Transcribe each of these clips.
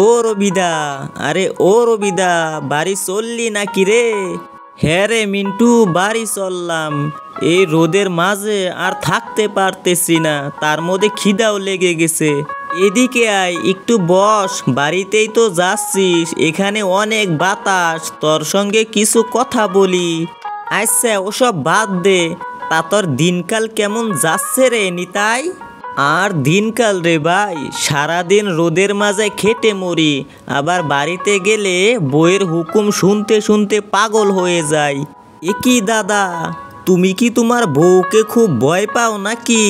ও রবিদা, আরে ও রবিদা, বাড়ি চললি নাকি রে? হ্যাঁ রে মিন্টু, বাড়ি চললাম। এই রোদের মাঝে আর থাকতে পারতেছি না, তার মধ্যে খিদাও লেগে গেছে। এদিকে আয়, একটু বস, বাড়িতেই তো যাচ্ছিস, এখানে অনেক বাতাস, তোর সঙ্গে কিছু কথা বলি। আচ্ছা ওসব বাদ দে, তা তোর দিনকাল কেমন যাচ্ছে রে নিতাই? আর দিনকাল রে ভাই, সারাদিন রোদের মাঝে খেটে মরি, আবার বাড়িতে গেলে বইয়ের হুকুম শুনতে শুনতে পাগল হয়ে যাই। এ কি দাদা, তুমি কি তোমার বউকে খুব ভয় পাও নাকি?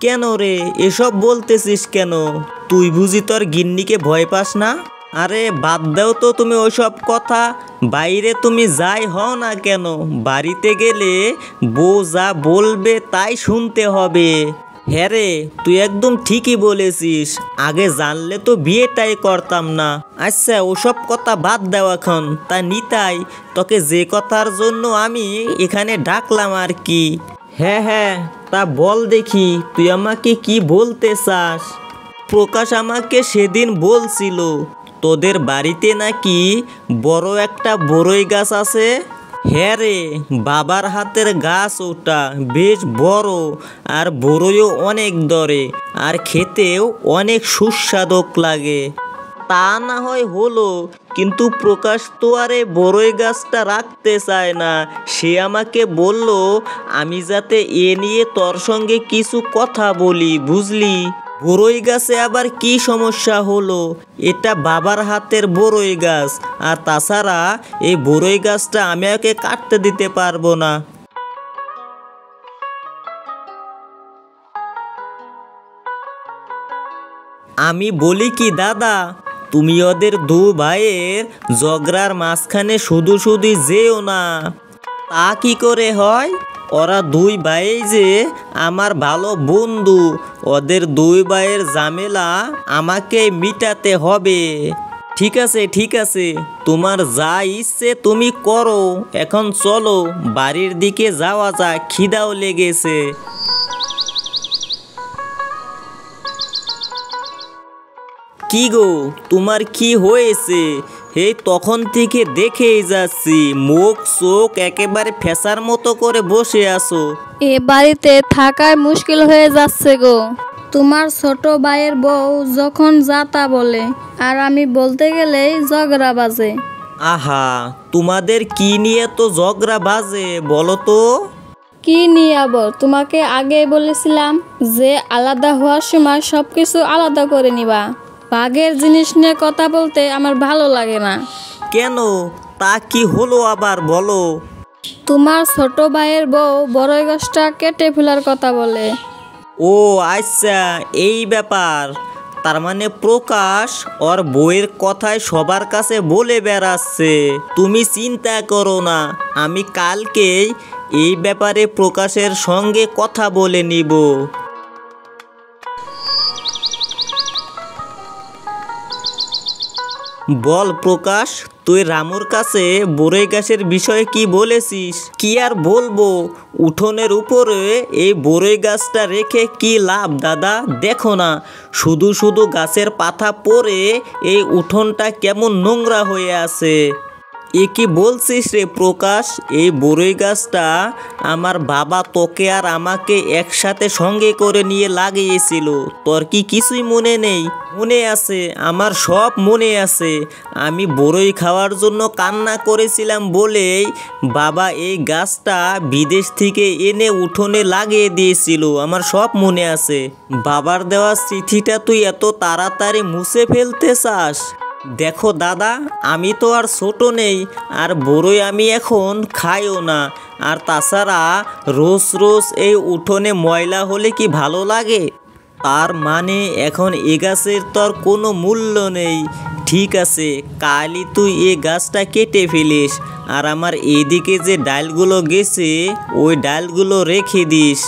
কেন রে এসব বলতেছিস কেন? তুই বুঝি তোর গিন্নিকে ভয় পাস না? আরে বাদ দাও তো তুমি ওইসব কথা। বাইরে তুমি যাই হও না কেন, বাড়িতে গেলে বউ যা বলবে তাই শুনতে হবে। হ্যাঁ রে, তুই একদম ঠিকই বলেছিস, আগে জানলে তো বিয়েটাই করতাম না। আচ্ছা ওসব কথা বাদ দাও এখন। তা নিতাই, তোকে যে কথার জন্য আমি এখানে ডাকলাম আর কি। হ্যাঁ হ্যাঁ, তা বল দেখি, তুই আমাকে কি বলতে চাস? প্রকাশ আমাকে সেদিন বলছিল তোদের বাড়িতে নাকি বড় একটা বড়ই গাছ আছে। হ্যাঁ রে, বাবার হাতের গাছ ওটা, বেশ বড়, আর বড়ইও অনেক দরে, আর খেতেও অনেক সুস্বাদু লাগে। তা না হয় হলো, কিন্তু প্রকাশ তো আর এই বড়ই গাছটা রাখতে চায় না। সে আমাকে বলল আমি যাতে এ নিয়ে তোর সঙ্গে কিছু কথা বলি, বুঝলি? বড়ই গাছে আবার কি সমস্যা হলো? এটা বাবার হাতের বড়ই গাছ, আর তাছাড়া এই বড়ই গাছটা আমি ওকে কাটতে দিতে পারবো না। আমি বলি কি দাদা, তুমি ওদের দু ভাইয়ের ঝগড়ার মাঝখানে শুধু শুধু যেও না। তা কি করে হয়? ওরা দুই ভাই যে আমার ভালো বন্ধু, ওদের দুই ভাইয়ের ঝামেলা আমাকে মিটাতে হবে। ঠিক আছে ঠিক আছে, তোমার যা ইচ্ছে তুমি করো, এখন চলো বাড়ির দিকে যাওয়া যাক, খিদাও লেগেছে। কি গো, তোমার কি হয়েছে? এই তখন থেকে দেখেই যাচ্ছি, মুখ চোখ একেবারে ফেসার মতো করে বসে আছো। এ বাড়িতে থাকার মুশকিল হয়ে যাচ্ছে গো। তোমার ছোট ভাইয়ের বউ যখন যা তা বলে, আর আমি বলতে গেলেই ঝগড়া বাজে। আহা, তোমাদের কি নিয়ে তো ঝগড়া বাজে বলো তো? কি নিয়ে আবার? তোমাকে আগেই বলেছিলাম যে আলাদা হওয়ার সময় সবকিছু আলাদা করে নিবা। ভাগের জিনিস নিয়ে কথা বলতে আমার ভালো লাগে না। কেন, তা কি হলো আবার বলো? তোমার ছোট ভাইয়ের বউ বড়ই গাছটা কেটে ফেলার কথা বলে। ও আচ্ছা, এই ব্যাপার। তার মানে প্রকাশ ওর বউয়ের কথায় সবার কাছে বলে বেড়াচ্ছে। তুমি চিন্তা করো না, আমি কালকেই এই ব্যাপারে প্রকাশের সঙ্গে কথা বলে নিব। বল প্রকাশ, তুই রামুর কাছে বড়ই গাছের বিষয়ে কি বলেছিস? কি আর বলবো, উঠোনের উপরে এই বড়ই গাছটা রেখে কি লাভ দাদা? দেখো না, শুধু শুধু গাছের পাতা পড়ে এই উঠোনটা কেমন নোংরা হয়ে আছে। এ কি বলছিস রে প্রকাশ? এই বড়ই গাছটা আমার বাবা তোকে আর আমাকে একসাথে সঙ্গে করে নিয়ে লাগিয়েছিল, তোর কি কিছুই মনে নেই? মনে আছে, আমার সব মনে আছে। আমি বড়ই খাওয়ার জন্য কান্না করেছিলাম বলেই বাবা এই গাছটা বিদেশ থেকে এনে উঠোনে লাগিয়ে দিয়েছিল, আমার সব মনে আছে। বাবার দেওয়া চিঠিটা তুই এত তাড়াতাড়ি মুছে ফেলতে চাস? দেখো দাদা, আমি তো আর ছোট নেই, আর বড়ই আমি এখন খাইও না, আর তাছাড়া রোজ রোজ এই উঠোনে ময়লা হলে কি ভালো লাগে? তার মানে এখন এ গাছের তোর কোনো মূল্য নেই। ঠিক আছে, কালই তুই এ গাছটা কেটে ফেলিস, আর আমার এদিকে যে ডালগুলো গেছে ওই ডালগুলো রেখে দিস।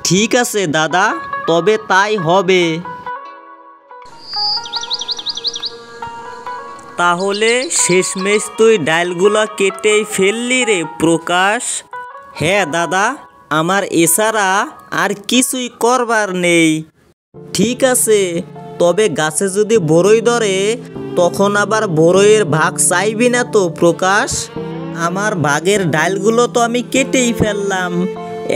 ঠিক আছে দাদা, তবে তাই হবে। তাহলে শেষমেশ তুই ডালগুলো কেটেই ফেললি রে প্রকাশ? হ্যাঁ দাদা, আমার এছাড়া আর কিছুই করবার নেই। ঠিক আছে, তবে গাছে যদি বড়ই ধরে তখন আবার বড়ইয়ের ভাগ চাইবি না তো প্রকাশ? আমার ভাগের ডালগুলো তো আমি কেটেই ফেললাম,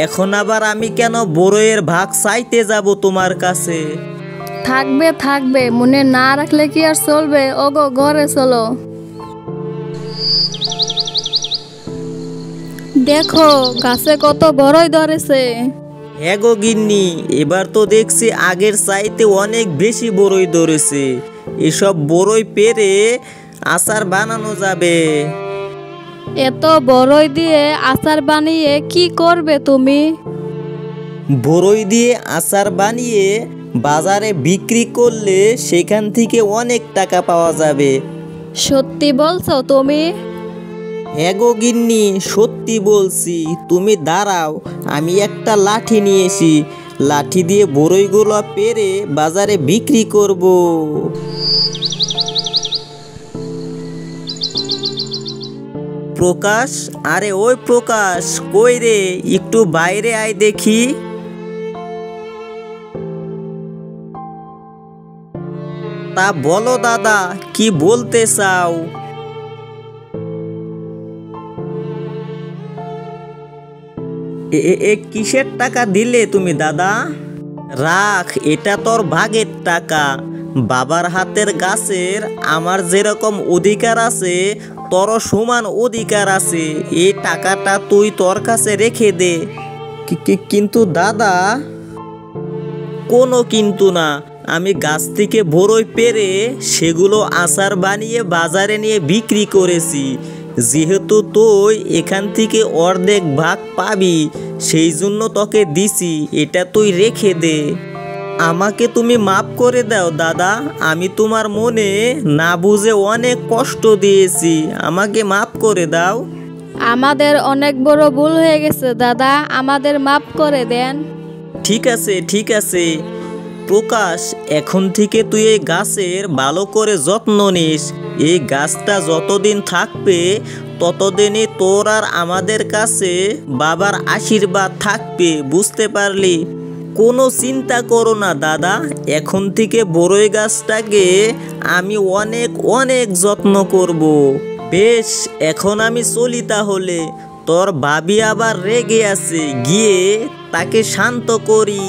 এখন আবার আমি কেন বড়ইয়ের ভাগ চাইতে যাব তোমার কাছে? থাকবে থাকবে, মনে না রাখলে কি আর চলবে? ওগো ঘরে চলো। দেখো গাছে কত বড়ই ধরেছে। হ্যাঁ গো গিন্নি, এবার তো দেখছি আগের চাইতে অনেক বেশি বড়ই ধরেছে। এসব বড়ই পেরে আচার বানানো যাবে। এত বড়ই দিয়ে আচার বানিয়ে কি করবে তুমি? বড়ই দিয়ে আচার বানিয়ে বাজারে বিক্রি করলে সেখান থেকে অনেক টাকা পাওয়া যাবে। সত্যি বলছো তুমি? হ্যাঁ গো গিন্নি, সত্যি বলছি। তুমি দাঁড়াও, আমি একটা লাঠি নিয়েছি, লাঠি দিয়ে বড়ইগুলো পেরে বাজারে বিক্রি করব। প্রকাশ, আরে ওই প্রকাশ, কই রে? একটু বাইরে আয় দেখি। তা বলো দাদা, কি বলতে চাও? কিসের টাকা দিলে তুমি দাদা? রাখ, এটা তোর ভাগের টাকা। বাবার হাতের গাছের আমার যেরকম অধিকার আছে তোরও সমান অধিকার আছে। এই টাকাটা তুই তোর কাছে রেখে দে। কিন্তু দাদা। কোনো কিন্তু না, আমি গাছ থেকে বড়ই পেরে সেগুলো আচার বানিয়ে বাজারে নিয়ে বিক্রি করেছি। যেহেতু তুই এখান থেকে অর্ধেক ভাগ পাবি, সেই জন্য তোকে দিছি, এটা তুই রেখে দে। আমাকে তুমি মাফ করে দাও দাদা, আমি তোমার মনে না বুঝে অনেক কষ্ট দিয়েছি, আমাকে মাফ করে দাও। আমাদের অনেক বড় ভুল হয়ে গেছে দাদা, আমাদের মাফ করে দেন। ঠিক আছে ঠিক আছে প্রকাশ, এখন থেকে তুই এই গাছের ভালো করে যত্ন নিস। এই গাছটা যতদিন থাকবে ততদিনই তোর আর আমাদের কাছে বাবার আশীর্বাদ থাকবে, বুঝতে পারলি? কোনো চিন্তা করো না দাদা, এখন থেকে বড়ই গাছটাকে আমি অনেক অনেক যত্ন করব। বেশ, এখন আমি চলি তাহলে। তোর ভাবি আবার রেগে আছে, গিয়ে তাকে শান্ত করি।